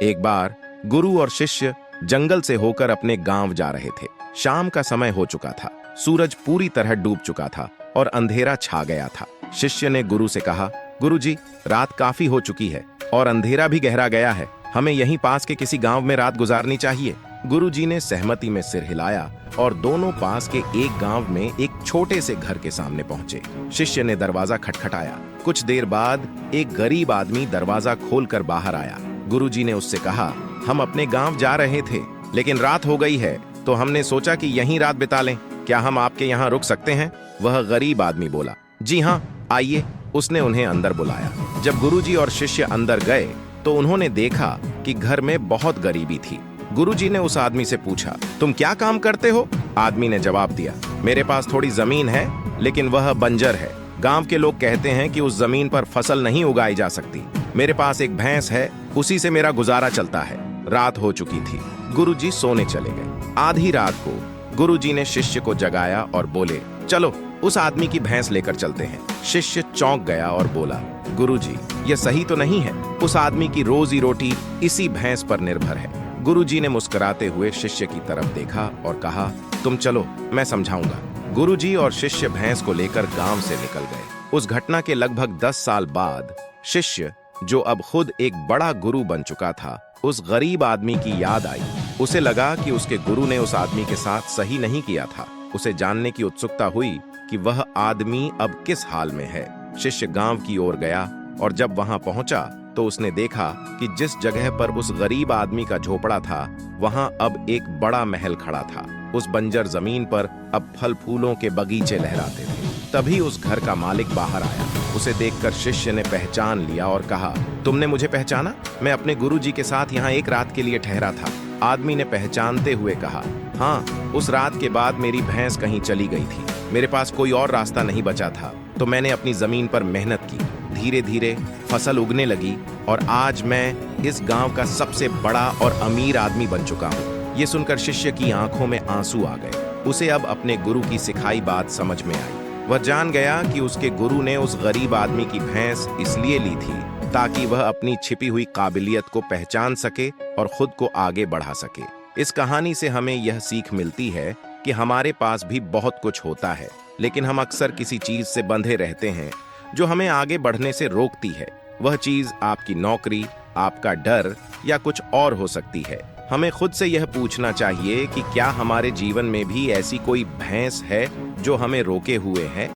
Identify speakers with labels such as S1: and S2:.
S1: एक बार गुरु और शिष्य जंगल से होकर अपने गांव जा रहे थे। शाम का समय हो चुका था, सूरज पूरी तरह डूब चुका था और अंधेरा छा गया था। शिष्य ने गुरु से कहा, गुरु जी, रात काफी हो चुकी है और अंधेरा भी गहरा गया है, हमें यहीं पास के किसी गांव में रात गुजारनी चाहिए। गुरु जी ने सहमति में सिर हिलाया और दोनों पास के एक गांव में एक छोटे से घर के सामने पहुंचे। शिष्य ने दरवाजा खटखटाया। कुछ देर बाद एक गरीब आदमी दरवाजा खोलकर बाहर आया। गुरु जी ने उससे कहा, हम अपने गांव जा रहे थे, लेकिन रात हो गई है तो हमने सोचा कि यहीं रात बिता लें। क्या हम आपके यहाँ रुक सकते हैं? वह गरीब आदमी बोला, जी हाँ, आइए। उसने उन्हें अंदर बुलाया। जब गुरुजी और शिष्य अंदर गए तो उन्होंने देखा कि घर में बहुत गरीबी थी। गुरुजी ने उस आदमी से पूछा, तुम क्या काम करते हो? आदमी ने जवाब दिया, मेरे पास थोड़ी जमीन है, लेकिन वह बंजर है। गांव के लोग कहते हैं कि उस जमीन पर फसल नहीं उगाई जा सकती। मेरे पास एक भैंस है, उसी से मेरा गुजारा चलता है। रात हो चुकी थी, गुरुजी सोने चले गए। आधी रात को गुरुजी ने शिष्य को जगाया और बोले, चलो उस आदमी की भैंस लेकर चलते हैं। शिष्य चौंक गया और बोला, गुरुजी, यह सही तो नहीं है। उस आदमी की रोजी रोटी इसी भैंस पर निर्भर है। गुरुजी ने मुस्कुराते हुए शिष्य की तरफ देखा और कहा, तुम चलो, मैं समझाऊंगा। गुरुजी और शिष्य भैंस को लेकर गांव से निकल गए। उस घटना के लगभग 10 साल बाद शिष्य, जो अब खुद एक बड़ा गुरु बन चुका था, उस गरीब आदमी की याद आई। उसे लगा कि उसके गुरु ने उस आदमी के साथ सही नहीं किया था। उसे जानने की उत्सुकता हुई कि वह आदमी अब किस हाल में है। शिष्य गांव की ओर गया और जब वहां पहुंचा तो उसने देखा कि जिस जगह पर उस गरीब आदमी का झोपड़ा था, वहां अब एक बड़ा महल खड़ा था। उस बंजर जमीन पर अब फल फूलों के बगीचे लहराते थे। तभी उस घर का मालिक बाहर आया। उसे देखकर शिष्य ने पहचान लिया और कहा, तुमने मुझे पहचाना? मैं अपने गुरुजी के साथ यहाँ एक रात के लिए ठहरा था। आदमी ने पहचानते हुए कहा, हाँ, उस रात के बाद मेरी भैंस कहीं चली गई थी। मेरे पास कोई और रास्ता नहीं बचा था, तो मैंने अपनी जमीन पर मेहनत की। धीरे धीरे फसल उगने लगी और आज मैं इस गांव का सबसे बड़ा और अमीर आदमी बन चुका हूँ। ये सुनकर शिष्य की आंखों में आंसू आ गए। उसे अब अपने गुरु की सिखाई बात समझ में आई। वह जान गया कि उसके गुरु ने उस गरीब आदमी की भैंस इसलिए ली थी ताकि वह अपनी छिपी हुई काबिलियत को पहचान सके और खुद को आगे बढ़ा सके। इस कहानी से हमें यह सीख मिलती है कि हमारे पास भी बहुत कुछ होता है, लेकिन हम अक्सर किसी चीज से बंधे रहते हैं जो हमें आगे बढ़ने से रोकती है। वह चीज आपकी नौकरी, आपका डर या कुछ और हो सकती है। हमें खुद से यह पूछना चाहिए कि क्या हमारे जीवन में भी ऐसी कोई भैंस है जो हमें रोके हुए है।